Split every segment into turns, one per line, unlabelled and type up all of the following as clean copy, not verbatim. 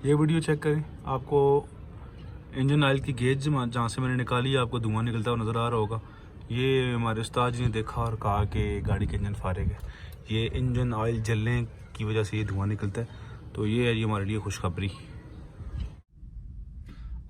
ये video check करें, आपको इंजन ऑयल की गेज जहाँ से मैंने निकाली आपको धुआं निकलता हुआ नज़र आ रहा होगा। ये हमारे उस्ताद जी ने देखा और कहा कि गाड़ी के इंजन फारिग है, ये इंजन ऑयल जलने की वजह से ये धुआं निकलता है। तो ये है जी हमारे लिए खुशखबरी।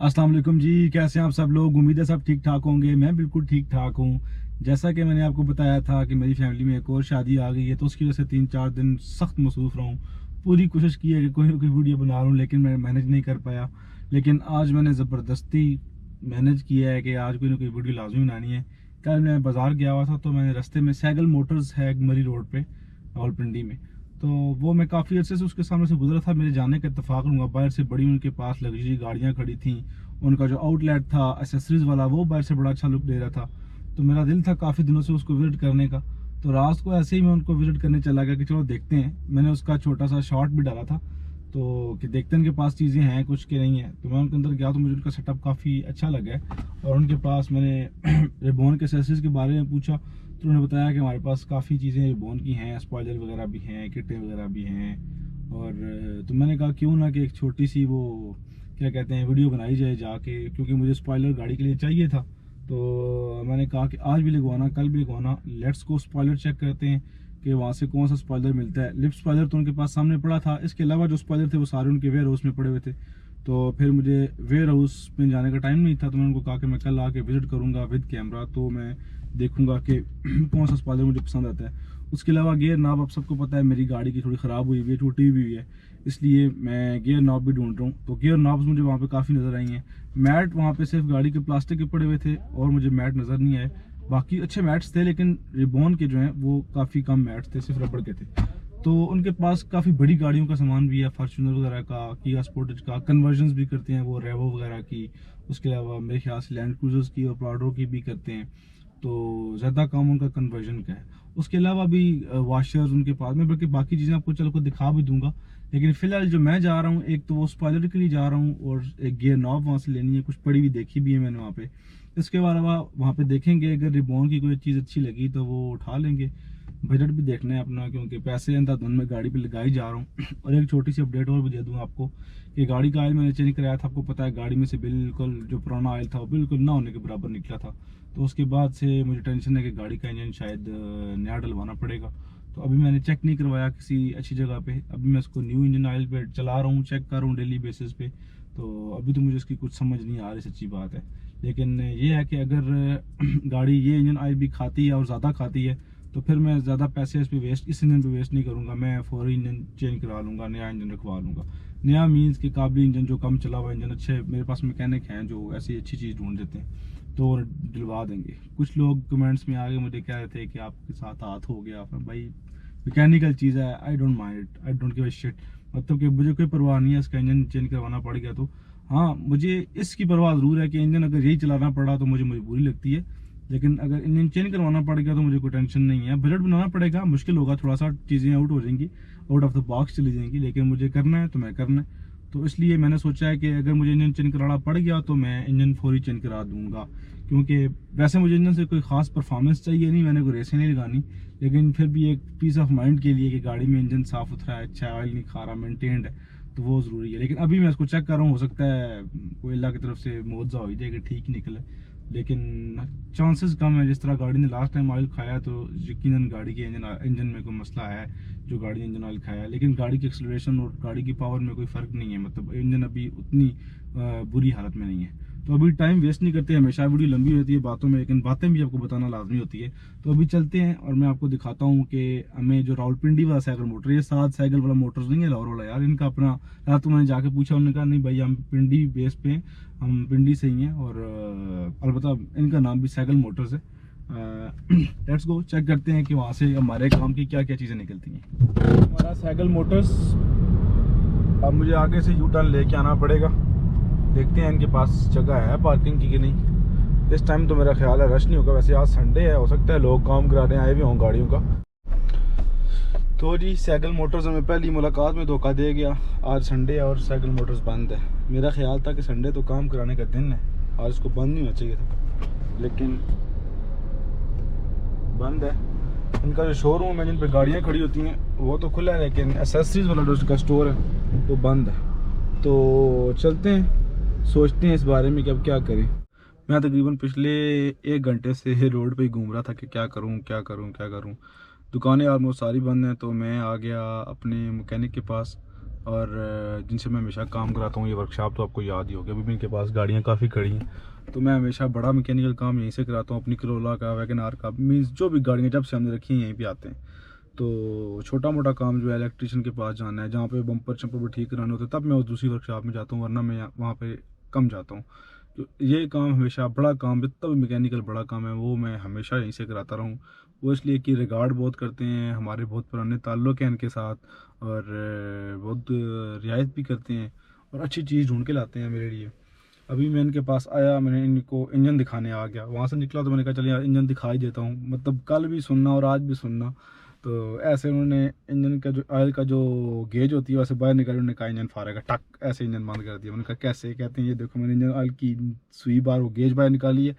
अस्सलाम वालेकुम जी, कैसे हैं आप सब लोग। उम्मीद है सब ठीक ठाक होंगे। मैं बिल्कुल ठीक ठाक हूँ। जैसा कि मैंने आपको बताया था कि मेरी फैमिली में एक और शादी आ गई है, तो उसकी वजह से 3-4 दिन सख्त मसरूफ़ रहा हूँ। पूरी कोशिश की है कि कोई ना कोई वीडियो बना रहा हूँ, लेकिन मैं मैनेज नहीं कर पाया। लेकिन आज मैंने ज़बरदस्ती मैनेज किया है कि आज कोई ना कोई वीडियो लाजमी बनानी है। कल मैं बाज़ार गया हुआ था, तो मैंने रास्ते में सैगल मोटर्स है मरी रोड पर रावलपिंडी में, तो वो मैं काफ़ी अर्से से उसके सामने से गुजरा था। मेरे जाने का इत्तेफाक लूँगा, बाहर से बड़ी उनके पास लग्जरी गाड़ियाँ खड़ी थी। उनका जो आउटलेट था एसेसरीज़ वाला, वो बाहर से बड़ा अच्छा लुक दे रहा था। तो मेरा दिल था काफ़ी दिनों से उसको विज़िट करने का। तो रात को ऐसे ही मैं उनको विज़िट करने चला गया कि चलो देखते हैं। मैंने उसका छोटा सा शॉर्ट भी डाला था, तो कि देखते हैं उनके पास चीज़ें हैं कुछ के नहीं है। तो मैं उनके अंदर गया तो मुझे उनका सेटअप काफ़ी अच्छा लगा है। और उनके पास मैंने रिबॉन के एसेसरीज़ के बारे में पूछा, तो उन्होंने बताया कि हमारे पास काफ़ी चीज़ें रिबॉन की हैं, स्पॉइलर वगैरह भी हैं, किटें वगैरह भी हैं। और तो मैंने कहा क्यों ना कि एक छोटी सी वो क्या कहते हैं वीडियो बनाई जाए जाके, क्योंकि मुझे स्पॉइलर गाड़ी के लिए चाहिए था। तो मैंने कहा कि आज भी लगवाना, कल भी लगवाना, लेट्स को स्पॉइलर चेक करते हैं कि वहाँ से कौन सा स्पॉइलर मिलता है। लिप स्पॉइलर तो उनके पास सामने पड़ा था, इसके अलावा जो स्पॉइलर थे वो सारे उनके वेयर हाउस में पड़े हुए थे। तो फिर मुझे वेयर हाउस में जाने का टाइम नहीं था, तो मैंने उनको कहा कि मैं कल आके विज़िट करूँगा विद कैमरा, तो मैं देखूँगा कि कौन सा स्पॉइलर मुझे पसंद आता है। उसके अलावा गियर नॉब, आप सबको पता है मेरी गाड़ी की थोड़ी ख़राब हुई हुई है, टूटी हुई है, इसलिए मैं गियर नॉब भी ढूंढ रहा हूँ। तो गियर नॉब्स मुझे वहाँ पे काफ़ी नज़र आई हैं। मैट वहाँ पे सिर्फ गाड़ी के प्लास्टिक के पड़े हुए थे और मुझे मैट नज़र नहीं आए। बाकी अच्छे मैट्स थे, लेकिन रिबॉन के जो हैं वो काफ़ी कम मैट्स थे, सिर्फ रबड़ के थे। तो उनके पास काफ़ी बड़ी गाड़ियों का सामान भी है, फॉर्च्यूनर वगैरह का, किया स्पोर्टेज का, कन्वर्जन्स भी करते हैं वो रेवो वगैरह की। उसके अलावा मेरे ख्याल से लैंड क्रूजर्स की और प्राडो की भी करते हैं। तो ज़्यादा काम उनका कन्वर्जन का है। उसके अलावा भी वाशर्स उनके पास में, बल्कि बाकी चीज़ें आपको चल को दिखा भी दूंगा। लेकिन फ़िलहाल जो मैं जा रहा हूँ, एक तो वो स्पॉइलर के लिए जा रहा हूँ और एक गियर नॉब वहाँ से लेनी है, कुछ पड़ी भी देखी भी है मैंने वहाँ पे। इसके अलावा वहाँ पे देखेंगे, अगर रिबॉन की कोई चीज़ अच्छी लगी तो वो उठा लेंगे। बजट भी देखना है अपना, क्योंकि पैसे अंधाधुन में गाड़ी पे लगाई जा रहा हूँ। और एक छोटी सी अपडेट और भी दे दूँ आपको कि गाड़ी का ऑयल मैंने चेंज कराया था। आपको पता है गाड़ी में से बिल्कुल जो पुराना ऑयल था वो बिल्कुल ना होने के बराबर निकला था। तो उसके बाद से मुझे टेंशन है कि गाड़ी का इंजन शायद नया डलवाना पड़ेगा। तो अभी मैंने चेक नहीं करवाया किसी अच्छी जगह पे, अभी मैं इसको न्यू इंजन ऑयल पे चला रहा हूँ, चेक कर रहा हूँ डेली बेसिस पे। तो अभी तो मुझे इसकी कुछ समझ नहीं आ रही, सच्ची बात है। लेकिन ये है कि अगर गाड़ी ये इंजन ऑयल भी खाती है और ज़्यादा खाती है, तो फिर मैं ज़्यादा पैसे इस इंजन पे वेस्ट नहीं करूँगा। मैं फौरी इंजन चेंज करा लूँगा, नया इंजन रखवा लूँगा। नया मीन्स के काबिल इंजन, जो कम चला हुआ इंजन, अच्छे मेरे पास मैकेनिक हैं जो ऐसी अच्छी चीज़ ढूंढ देते हैं, तो दिलवा देंगे। कुछ लोग कमेंट्स में आगे मुझे कह रहे थे कि आपके साथ हाथ हो गया। भाई मैकेनिकल चीज़ है, I don't mind it, I don't give a shit. मतलब कि मुझे कोई परवाह नहीं है इसका इंजन चेंज करवाना पड़ गया तो। हाँ, मुझे इसकी परवाह ज़रूर है कि इंजन अगर यही चलाना पड़ा तो मुझे मजबूरी लगती है। लेकिन अगर इंजन चेंज करवाना पड़ गया तो मुझे कोई टेंशन नहीं है। बजट बनाना पड़ेगा, मुश्किल होगा थोड़ा सा, चीज़ें आउट हो जाएंगी, आउट ऑफ द बॉक्स चली जाएंगी, लेकिन मुझे करना है तो मैं करना है। तो इसलिए मैंने सोचा है कि अगर मुझे इंजन चेंज कराना पड़ गया तो मैं इंजन फौरी चेंज करा दूंगा। क्योंकि वैसे मुझे इंजन से कोई ख़ास परफॉर्मेंस चाहिए नहीं, मैंने कोई रेसें नहीं लगानी, लेकिन फिर भी एक पीस ऑफ माइंड के लिए कि गाड़ी में इंजन साफ़ सुथरा है, अच्छा है, ऑयल नहीं खा रहा, मेनटेन्ड है, तो वो ज़रूरी है। लेकिन अभी मैं इसको चेक कर रहा हूँ, हो सकता है कोई अल्लाह की तरफ से मुआवजा हो जाए कि ठीक ही निकले, लेकिन चांसेस कम है। जिस तरह गाड़ी ने लास्ट टाइम ऑयल खाया, तो यकीनन गाड़ी के इंजन में कोई मसला है जो गाड़ी ने इंजन ऑयल खाया। लेकिन गाड़ी की एक्सेलरेशन और गाड़ी की पावर में कोई फ़र्क नहीं है, मतलब इंजन अभी उतनी बुरी हालत में नहीं है। तो अभी टाइम वेस्ट नहीं करते, हमेशा वीडियो लंबी होती है बातों में, लेकिन बातें भी आपको बताना लाजमी होती है। तो अभी चलते हैं और मैं आपको दिखाता हूँ कि हमें जो रावलपिंडी वाला साइकिल मोटर, ये 7 साइकिल वाला मोटर्स नहीं है लाहौर वाला यार, इनका अपना। रात को मैंने जाके पूछा, उन्होंने कहा नहीं भाई हम पिंडी बेस पे हैं, हम पिंडी से ही हैं, और अलबत्ता इनका नाम भी साइकिल मोटर्स है। लेट्स गो चेक करते हैं कि वहाँ से हमारे काम की क्या क्या चीज़ें निकलती हैं। हमारा साइकिल मोटर्स, अब मुझे आगे से यू टर्न लेके आना पड़ेगा। देखते हैं इनके पास जगह है पार्किंग की कि नहीं। इस टाइम तो मेरा ख्याल है रश नहीं होगा, वैसे आज संडे है, हो सकता है लोग काम कराने आए भी हों गाड़ियों का। तो जी साइकिल मोटर्स हमें पहली मुलाकात में धोखा दे गया। आज संडे है और साइकिल मोटर्स बंद है। मेरा ख्याल था कि संडे तो काम कराने का दिन है, आज इसको बंद नहीं होना चाहिए था, लेकिन बंद है। इनका जो शोरूम है जिन पर गाड़ियाँ खड़ी होती हैं वो तो खुला है, लेकिन एसेसरीज वाला जो उसका स्टोर है वो बंद है। तो चलते हैं, सोचते हैं इस बारे में कि अब क्या करें। मैं तकरीबन पिछले 1 घंटे से रोड पे ही घूम रहा था कि क्या करूं क्या करूं क्या करूं। दुकानें ऑलमोस्ट सारी बंद हैं, तो मैं आ गया अपने मैकेनिक के पास, और जिनसे मैं हमेशा काम कराता हूँ, ये वर्कशॉप तो आपको याद ही होगा, अभी भी इनके पास गाड़ियाँ काफ़ी खड़ी हैं। तो मैं हमेशा बड़ा मैकेनिकल काम यहीं से कराता हूँ, अपनी करोला का, वैगन-आर का, मीन्स जो भी गाड़ियाँ जब से हमने रखी हैं यहीं पे आते हैं। तो छोटा मोटा काम जो है इलेक्ट्रिशियन के पास जाना है, जहाँ पे बम्पर शम्पर ठीक कराने होते हैं, तब मैं उस दूसरी वर्कशॉप में जाता हूँ, वरना मैं वहाँ पे कम जाता हूँ। तो ये काम हमेशा बड़ा काम, जितना भी मैकेनिकल बड़ा काम है वो मैं हमेशा यहीं से कराता रहूँ। वो इसलिए कि रिगार्ड बहुत करते हैं, हमारे बहुत पुराने ताल्लुक़ हैं इनके साथ, और बहुत रियायत भी करते हैं, और अच्छी चीज़ ढूंढ के लाते हैं मेरे लिए। अभी मैं इनके पास आया, मैंने इनको इंजन दिखाने आ गया, वहाँ से निकला तो मैंने कहा चलिए यार इंजन दिखा ही देता हूँ, मतलब कल भी सुनना और आज भी सुनना। तो ऐसे उन्होंने इंजन का जो ऑयल का जो गेज होती है वैसे बाहर निकाली, उन्होंने कहा इंजन फाड़ेगा, टक ऐसे इंजन बंद कर दिया। मैंने कहा कैसे? कहते हैं ये देखो मैंने इंजन ऑयल की सुई बार वो गेज बाहर निकाली है,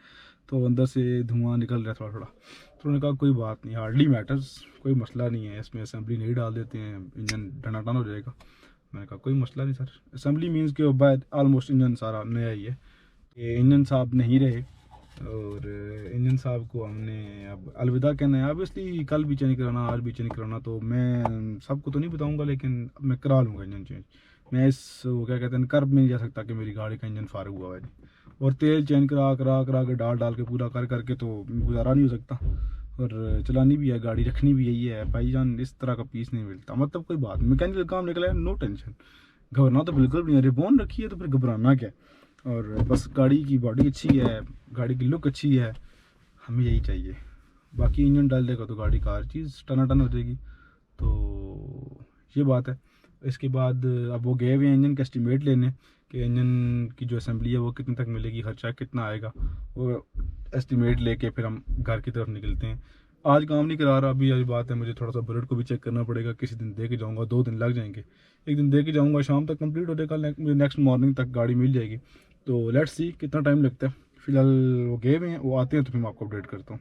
तो अंदर से धुआं निकल रहा है थोड़ा थोड़ा। तो उन्होंने कहा कोई बात नहीं, हार्डली मैटर्स, कोई मसला नहीं है, इसमें असेंबली नहीं डाल देते हैं, इंजन टनाटन हो जाएगा। मैंने कहा कोई मसला नहीं सर, असेंबली मीन्स के बाद ऑलमोस्ट इंजन सारा नया ही है। ये इंजन साहब नहीं रहे, और इंजन साहब को हमने अब अलविदा कहना है। ऑब्वियसली कल भी चेंज कराना, आज भी चेंज कराना, तो मैं सबको तो नहीं बताऊंगा, लेकिन मैं करा लूँगा इंजन चेंज। मैं इस वो क्या कहते हैं कर्ब में नहीं जा सकता कि मेरी गाड़ी का इंजन फारग हुआ है, और तेल चेंज करा के डाल के पूरा करके तो गुजारा नहीं हो सकता, और चलानी भी है गाड़ी, रखनी भी यही है भाईजान, इस तरह का पीस नहीं मिलता। मतलब कोई बात, मैकेनिकल काम निकला है, नो टेंशन, घबराना तो बिल्कुल भी नहीं। रिबॉन रखी है तो फिर घबराना क्या, और बस गाड़ी की बॉडी अच्छी है, गाड़ी की लुक अच्छी है, हमें यही चाहिए। बाकी इंजन डाल देगा तो गाड़ी का हर चीज़ टनाटन हो जाएगी। तो ये बात है। इसके बाद अब वो गए हुए हैं इंजन का एस्टीमेट लेने, कि इंजन की जो असेंबली है वो कितने तक मिलेगी, खर्चा कितना आएगा, वो एस्टीमेट लेके फिर हम घर की तरफ निकलते हैं। आज काम नहीं करा रहा, अभी यही बात है, मुझे थोड़ा सा बुलेट को भी चेक करना पड़ेगा, किसी दिन दे के जाऊँगा, 2 दिन लग जाएंगे। एक दिन दे के जाऊँगा, शाम तक कंप्लीट हो जाएगा, मुझे नेक्स्ट मॉर्निंग तक गाड़ी मिल जाएगी। तो लेट्स सी कितना टाइम लगता है। फिलहाल वो गए हुए हैं, वो आते हैं तो फिर मैं आपको अपडेट करता हूँ।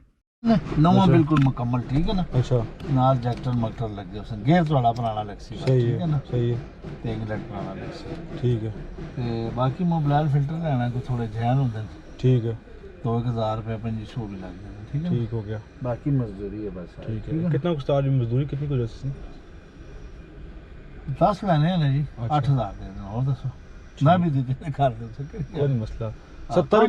नवा बिल्कुल मुकम्मल ठीक है ना।
अच्छा,
नाल जैक्टर मक्टर लग गया, गेयर थोड़ा पुराना लग सी,
सही
ठीक है ना,
सही है,
ते इंग्लैंड पुराना लग सी,
ठीक है,
ते बाकी मोबाइल फिल्टर लेना को थोड़े जैन होंदे ने,
ठीक है,
2000 रुपये 2500 भी लग जाते, ठीक है,
ठीक हो गया,
बाकी मजदूरी है बस,
ठीक है। कितना कुछ चार्ज मजदूरी कितनी कुछ है?
10 लेने हैं ना जी,
अच्छा।
8000 दे देना, और दसो मैं भी दे देने कर दे सके,
कोई नहीं मसला। 70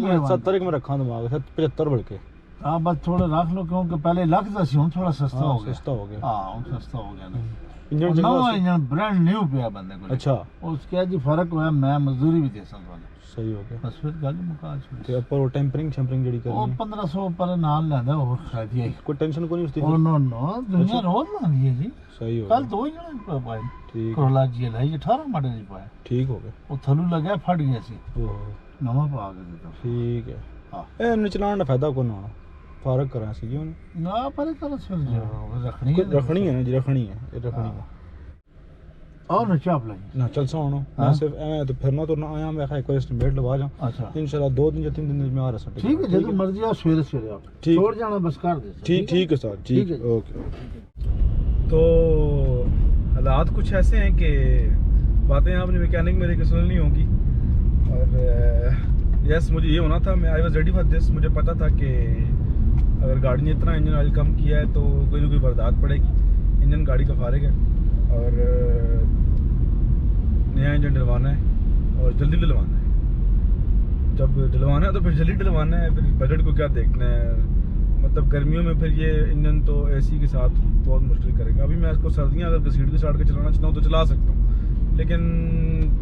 में रखा दिमाग, 75 बढ़ के।
हाँ बस थोड़े रख लो, क्योंकि पहले लख दा सी, हुन थोड़ा सस्ता हो गया,
सस्ता हो गया,
हाँ हुन सस्ता हो गया ना।
इंजन
नवा इंजन ब्रांड न्यू पिया बंदे को,
अच्छा,
उसके जी फर्क हुआ, मैं मजदूरी भी दे सकता हूँ,
सही हो गया।
बस फिर गल मुका छोड़ी।
ते ऊपर वो टेम्परिंग शैम्परिंग जड़ी
वो
करनी
1500 पर नाल लेंदा और शायद ये
कोई टेंशन को नहीं उसदी।
ओ नो नो दुनिया रोज लांदी है जी,
सही हो
कल
गया,
2 जने पाए,
ठीक
करोला जी है 18 मॉडल जी पाया,
ठीक हो गया।
वो थलू लगा फट गया सी,
ओह
नवा पा के देता
ठीक है।
हाँ
ए ने चलाने ਦਾ फायदा कोई ना होना, फर्क करा सी क्यों
ना पर कर फिर जो रखनी है,
रखनी है ना जी, रखनी है, ये रखनी है
और न चाप लगी
ना। चल सोनो मैं
हाँ?
सिर्फ ऐ तो फिरना तो ना आया, मैं खाए कोई एस्टीमेट लगा जा,
अच्छा
इंशाल्लाह 2 दिन या 3 दिन में आ रहा सब।
ठीक है, जब मर्जी आप सवेरे सवेरे आप
ठीक।
छोड़ जाना बस कर दे,
ठीक है सर, ठीक
ठीक है।
ओके। तो हालात कुछ ऐसे हैं कि बातें आपने मैकेनिक मेरे की सुननी होगी, और यस मुझे ये होना था, मैं I was ready for this. मुझे पता था कि अगर गाड़ी ने इतना इंजन ऑयल कम किया है तो कोई ना कोई बर्दाश्त पड़ेगी, इंजन गाड़ी का फारिग है, और नया इंजन डलवाना है और जल्दी डलवाना है। जब डलवाना है तो फिर जल्दी डलवाना है, फिर बजट को क्या देखना है, मतलब गर्मियों में फिर ये इंजन तो एसी के साथ बहुत मुश्किल करेगा। अभी मैं इसको सर्दियाँ अगर घसीट के साट के चलाना चाहता हूँ तो चला सकता हूँ, लेकिन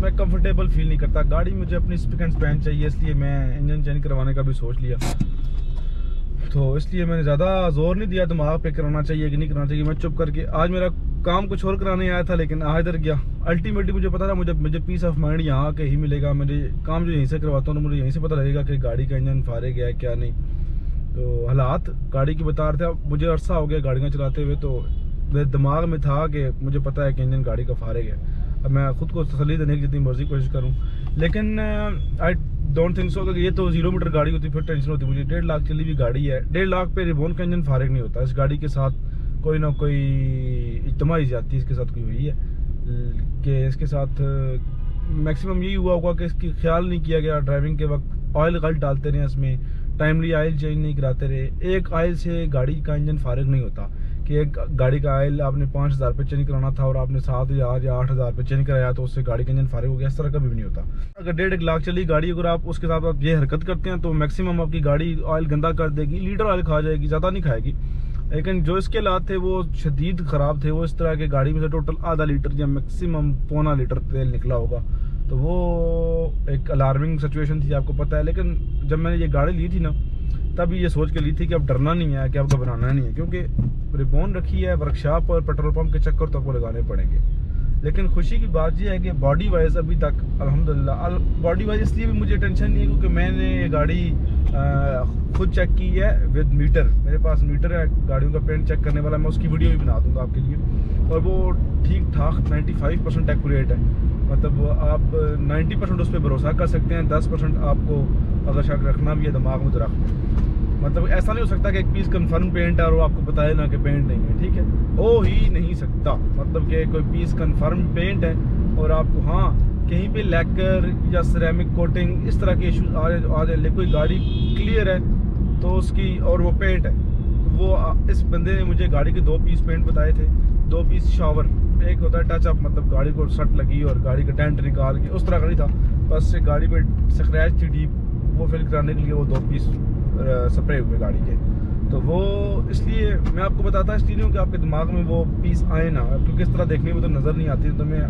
मैं कंफर्टेबल फील नहीं करता। गाड़ी मुझे अपनी स्पिक एंड स्पैन चाहिए, इसलिए मैं इंजन चेंज करवाने का भी सोच लिया। तो इसलिए मैंने ज़्यादा जोर नहीं दिया दिमाग पे कराना चाहिए कि नहीं कराना चाहिए। मैं चुप करके आज मेरा काम कुछ और कराने आया था, लेकिन आ इधर गया। अल्टीमेटली मुझे पता था मुझे पीस ऑफ माइंड यहाँ के ही मिलेगा। मेरे काम जो यहीं से करवाता हूँ तो मुझे यहीं से पता लगेगा कि गाड़ी का इंजन फारे गया है क्या नहीं। तो हालात गाड़ी की बता रहे थे, मुझे अरसा हो गया गाड़ियाँ चलाते हुए, तो मेरे दिमाग में था कि मुझे पता है कि इंजन गाड़ी का फारे गया। अब मैं खुद को तसल्ली देने की जितनी मर्जी कोशिश करूँ, लेकिन आई डोंट थिंक सो कि ये तो 0 मीटर गाड़ी होती फिर टेंशन होती। मुझे 1.5 लाख चली हुई गाड़ी है, 1.5 लाख पे रिबॉन का इंजन फारिग नहीं होता। इस गाड़ी के साथ कोई ना कोई इज्तिमाई ज़्यादती इसके साथ कोई हुई है कि इसके साथ मैक्सिमम यही हुआ होगा कि इसकी ख्याल नहीं किया गया ड्राइविंग के वक्त, ऑयल गलत डालते रहे इसमें, टाइमली ऑयल चेंज नहीं कराते रहे। एक ऑयल से गाड़ी का इंजन फारिग नहीं होता कि एक गाड़ी का ऑयल आपने 5000 पे चेंज कराना था और आपने 7000 या 8000 पे चेंज कराया तो उससे गाड़ी का इंजन फारिग हो गया। इस तरह कभी भी नहीं होता। अगर 1.5 लाख चली गाड़ी, अगर आप उसके साथ आप ये हरकत करते हैं तो मैक्सिमम आपकी गाड़ी ऑयल गंदा कर देगी, लीटर ऑयल खा जाएगी, ज़्यादा नहीं खाएगी। लेकिन जो इसके हालात थे वो शदीद ख़राब थे। वो इस तरह के गाड़ी में से टोटल आधा लीटर या मैक्सिमम पौना लीटर तेल निकला होगा, तो वो एक अलार्मिंग सिचुएशन थी, आपको पता है। लेकिन जब मैंने ये गाड़ी ली थी ना, तब ये सोच के ली थी कि अब डरना नहीं है, कि अब घबराना नहीं है, क्योंकि रिबॉन रखी है वर्कशॉप और पेट्रोल पंप के चक्कर तो आपको लगाने पड़ेंगे। लेकिन खुशी की बात यह है कि बॉडी वाइज अभी तक अल्हम्दुलिल्लाह, बॉडी वाइज इसलिए भी मुझे टेंशन नहीं है क्योंकि मैंने ये गाड़ी खुद चेक की है विद मीटर। मेरे पास मीटर है गाड़ियों का पेंट चेक करने वाला, मैं उसकी वीडियो भी बना दूंगा आपके लिए, और वो ठीक ठाक 95% एक्यूरेट है। मतलब आप 90% उस पर भरोसा कर सकते हैं, 10% आपको अगर शक रखना भी है दिमाग में तो रख लें। मतलब ऐसा नहीं हो सकता कि एक पीस कंफर्म पेंट है और वो आपको बताए ना कि पेंट नहीं है, ठीक है, हो ही नहीं सकता। मतलब कि कोई पीस कंफर्म पेंट है और आपको हाँ कहीं पे लैकर या सिरेमिक कोटिंग इस तरह के इश्यूज आ जाए, लेकिन कोई गाड़ी क्लियर है तो उसकी और वो पेंट है, तो वो इस बंदे ने मुझे गाड़ी के 2 पीस पेंट बताए थे, 2 पीस शावर, एक होता है टचअप, मतलब गाड़ी को सट लगी और गाड़ी का टेंट निकाल के, उस तरह का नहीं था, बस गाड़ी पे स्क्रैच थी डीप, वो फिल कराने के लिए वो 2 पीस स्प्रे हुए गाड़ी के। तो वो इसलिए मैं आपको बताता इसलिए नहीं हूँ कि आपके दिमाग में वो पीस आए ना, क्योंकि इस तरह देखने में तो नज़र नहीं आती। तो मैं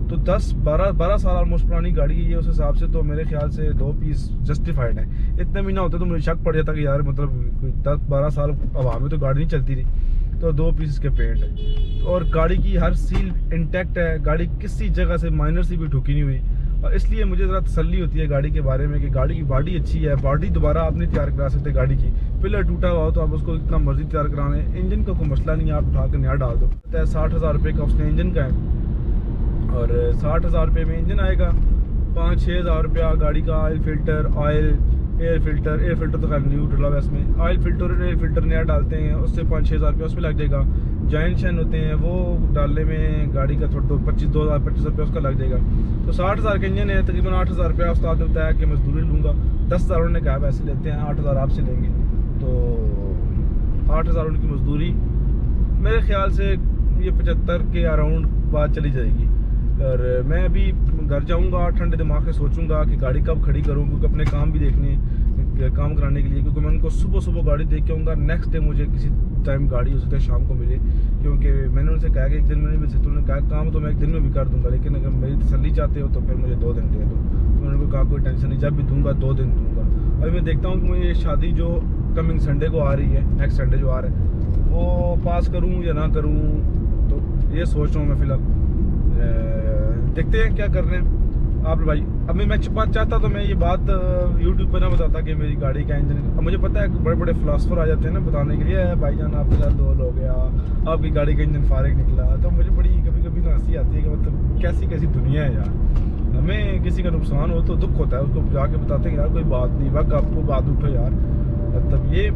तो 10-12 साल ऑलमोस्ट पुरानी गाड़ी है ये, उस हिसाब से तो मेरे ख्याल से 2 पीस जस्टिफाइड है। इतने महीना होते तो मुझे शक पड़ जाता कि यार मतलब कोई 10-12 साल हवा में तो गाड़ी नहीं चलती थी, तो 2 पीस के पेंट है और गाड़ी की हर सील इंटैक्ट है, गाड़ी किसी जगह से माइनर सी भी ठुकी नहीं हुई। और इसलिए मुझे ज़रा तसल्ली होती है गाड़ी के बारे में कि गाड़ी की बॉडी अच्छी है। बॉडी दोबारा आप नहीं तैयार करा सकते गाड़ी की, पिलर टूटा हुआ हो तो आप उसको इतना मर्जी तैयार कराने, इंजन का कोई मसला नहीं है, आप उठा कर नया डाल दो। 60,000 रुपये का उसने इंजन का है और 60,000 रुपये में इंजन आएगा, 5-6 हज़ार रुपया गाड़ी का ऑयल फिल्टर, एयर फिल्टर तो खैर न्यू डला है इसमें, ऑयल फिल्टर नया डालते हैं उससे 5-6 हज़ार रुपया उसमें लग जाएगा। जॉइंट शैन होते हैं वो डालने में गाड़ी का थोड़ा 25 रुपया उसका लग जाएगा। तो 60,000 का इंजन है, तकरीबन 8,000 रुपया उस्ताद ने बताया कि मजदूरी लूँगा, 10,000 उन्होंने कहा वैसे लेते हैं, 8,000 आपसे लेंगे, तो 8,000 उनकी मजदूरी, मेरे ख्याल से ये 75 के अराउंड बात चली जाएगी। और मैं अभी घर जाऊंगा ठंडे दिमाग से सोचूंगा कि गाड़ी कब खड़ी करूं, क्योंकि अपने काम भी देखने, काम कराने के लिए, क्योंकि मैं उनको सुबह गाड़ी देख के आऊँगा। नेक्स्ट डे मुझे किसी टाइम गाड़ी हो सकता है शाम को मिले, क्योंकि मैंने उनसे कहा कि एक दिन में नहीं मिल सकते। उन्होंने कहा काम तो मैं एक दिन में भी कर दूंगा, लेकिन अगर मेरी तसल्ली चाहते हो तो फिर मुझे 2 दिन दे दो। तो उन्होंने कहा कोई टेंशन नहीं, जब भी दूंगा 2 दिन दूंगा। अभी मैं देखता हूँ कि मुझे शादी जो कमिंग संडे को आ रही है, नेक्स्ट संडे जो आ रहा है, वो पास करूँ या ना करूँ, तो ये सोच रहा हूँ मैं फ़िलहाल। देखते हैं क्या कर रहे हैं आप भाई। अभी मैं चाहता तो मैं ये बात यूट्यूब पे ना बताता कि मेरी गाड़ी का इंजन, अब मुझे पता है बड़े बड़े फिलासफर आ जाते हैं ना बताने के लिए, भाईजान आपके साथ दोल हो गया, आपकी गाड़ी का इंजन फारिग निकला, तो मुझे बड़ी कभी ना हंसी आती है कि मतलब कैसी दुनिया है यार। हमें किसी का नुकसान हो तो दुख होता है, उसको जाके बताते हैं यार कोई बात नहीं, वक्त आपको बात उठो यार। मतलब ये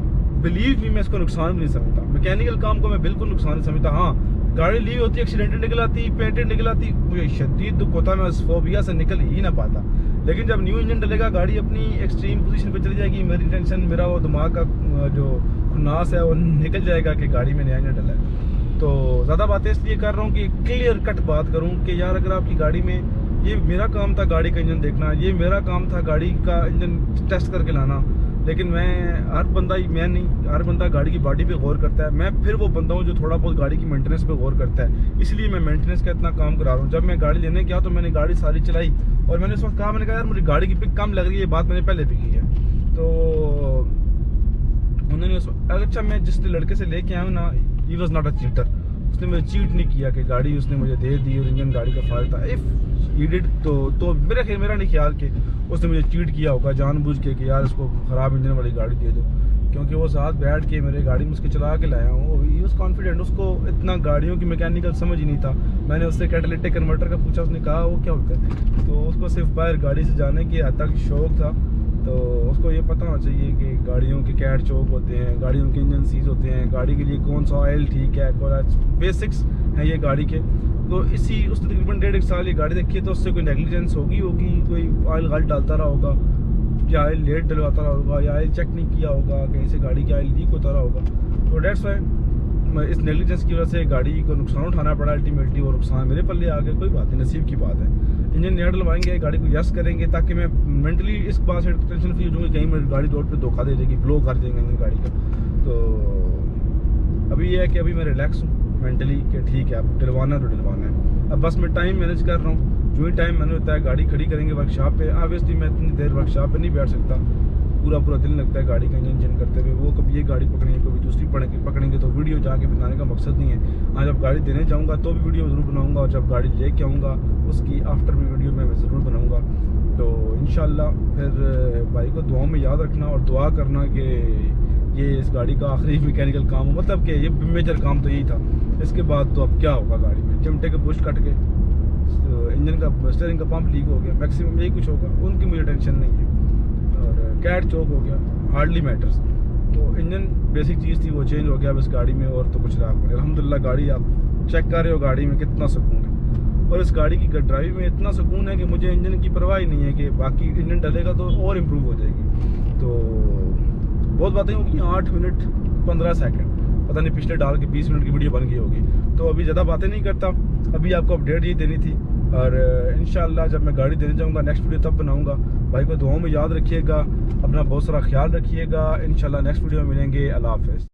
बिलीव भी मैं इसको नुकसान भी नहीं समझता, मैकेनिकल काम को मैं बिल्कुल नुकसान नहीं समझता। हाँ गाड़ी ली होती, एक्सीडेंटेड निकल आती, पेंटेड निकल आती, मुझे शदीद दुख होता, मैं उस फोबिया से निकल ही ना पाता। लेकिन जब न्यू इंजन डलेगा, गाड़ी अपनी एक्सट्रीम पोजीशन पे चली जाएगी, मेरी टेंशन, मेरा वो दिमाग का जो खुन्नास है वो निकल जाएगा कि गाड़ी में नया इंजन डला है। तो ज़्यादा बातें इसलिए कर रहा हूँ कि क्लियर कट बात करूँ कि यार अगर आपकी गाड़ी में, ये मेरा काम था गाड़ी का इंजन देखना, ये मेरा काम था गाड़ी का इंजन टेस्ट करके लाना, लेकिन हर बंदा गाड़ी की बॉडी पे गौर करता है। मैं फिर वो बंदा हूँ जो थोड़ा बहुत गाड़ी की मेंटेनेंस पे गौर करता है, इसलिए मैं मेंटेनेंस का इतना काम करा रहा हूँ। जब मैं गाड़ी लेने गया तो मैंने गाड़ी सारी चलाई और मैंने उस वक्त कहा, मैंने कहा यार मुझे गाड़ी की पिक कम लग रही है, बात मैंने पहले भी की है। तो उन्होंने अच्छा, मैं जिस लड़के से लेके आया हूँ ना, he was not a cheater, उसने मुझे चीट नहीं किया कि गाड़ी उसने मुझे दे दी और इंजन गाड़ी का फाल्ट था। इफ़ ही डिड तो मेरा नहीं ख्याल कि उसने मुझे चीट किया होगा जानबूझ के कि यार इसको ख़राब इंजन वाली गाड़ी दे दो, क्योंकि वो साथ बैठ के मेरे गाड़ी में उसके चला के लाया हूँ। ही वॉज कॉन्फिडेंट, उसको इतना गाड़ियों की मैकेनिकल समझ ही नहीं था। मैंने उससे कैटालिटिक कन्वर्टर का पूछा, उसने कहा वो क्या होता है, तो उसको सिर्फ बाहर गाड़ी से जाने के हद तक शौक था। तो उसको ये पता होना चाहिए कि गाड़ियों के कैट चौक होते हैं, गाड़ियों के इंजन सीज होते हैं, गाड़ी के लिए कौन सा ऑयल ठीक है, बेसिक्स हैं ये गाड़ी के। तो इसी उसने तकरीबन 1.5 साल ये गाड़ी देखी है, तो उससे कोई नेगलिजेंस होगी, कोई ऑयल गाड़ी डालता रहा होगा, या ऑयल लेट डलवाता रहा होगा, या ऑयल चेक नहीं किया होगा, कहीं से गाड़ी की ऑयल लीक होता रहा होगा। तो डेट्स वाई इस नेगलिजेंस की वजह से गाड़ी को नुकसान उठाना पड़ा अल्टीमेटली, और नुकसान मेरे पल्ले आ गए। कोई बात नहीं, नसीब की बात है। इंजन नया डलवाएंगे, गाड़ी को यस करेंगे, ताकि मैं मेंटली इस बात से टेंशन फ्री हो जाऊँगी, कहीं मेरी गाड़ी रोड पे धोखा दे देगी, ब्लो कर देंगे इंजन गाड़ी का। तो अभी ये है कि अभी मैं रिलैक्स हूँ मेंटली कि ठीक है, अब डलवाना तो डलवाना है। अब बस मैं टाइम मैनेज कर रहा हूँ, जो ही टाइम मैंने होता है गाड़ी खड़ी करेंगे वर्कशॉप पे। ऑब्वियसली मैं इतनी देर वर्कशॉप पे नहीं बैठ सकता, पूरा दिन लगता है गाड़ी का इंजन करते हुए। वो कभी ये गाड़ी पकड़ेंगे, कभी दूसरी पकड़ेंगे, तो वीडियो जाके बनाने का मकसद नहीं है। आज जब गाड़ी देने जाऊँगा तो भी वीडियो ज़रूर बनाऊँगा, और जब गाड़ी लेके आऊँगा उसकी आफ्टर भी वीडियो मैं ज़रूर बनाऊँगा। तो इंशाल्लाह फिर भाई को दुआओं में याद रखना और दुआ करना कि ये इस गाड़ी का आखिरी मैकेनिकल काम हो, मतलब कि ये मेजर काम तो यही था। इसके बाद तो अब क्या होगा गाड़ी में, चिमटे के बुश कट के, इंजन का स्टीयरिंग का पंप लीक हो गया, मैक्सिमम यही कुछ होगा, उनकी मुझे टेंशन नहीं है। और कैट चौक हो गया, हार्डली मैटर्स। तो इंजन बेसिक चीज़ थी, वो चेंज हो गया अब इस गाड़ी में, और तो कुछ रहा नहीं। अल्हम्दुलिल्लाह गाड़ी आप चेक कर रहे हो, गाड़ी में कितना सुकून है, और इस गाड़ी की ड्राइव में इतना सुकून है कि मुझे इंजन की परवाह ही नहीं है कि बाकी इंजन डलेगा तो और इम्प्रूव हो जाएगी। तो बहुत बातें होगी, 8 मिनट 15 सेकंड, पता नहीं पिछले डाल के 20 मिनट की वीडियो बन गई होगी। तो अभी ज़्यादा बातें नहीं करता, अभी आपको अपडेट ही देनी थी। और इंशाल्लाह जब मैं गाड़ी देने जाऊंगा नेक्स्ट वीडियो तब बनाऊंगा। भाई को दुआओं में याद रखिएगा, अपना बहुत सारा ख्याल रखिएगा। इंशाल्लाह नेक्स्ट वीडियो में मिलेंगे। अल्लाह हाफ़िज़।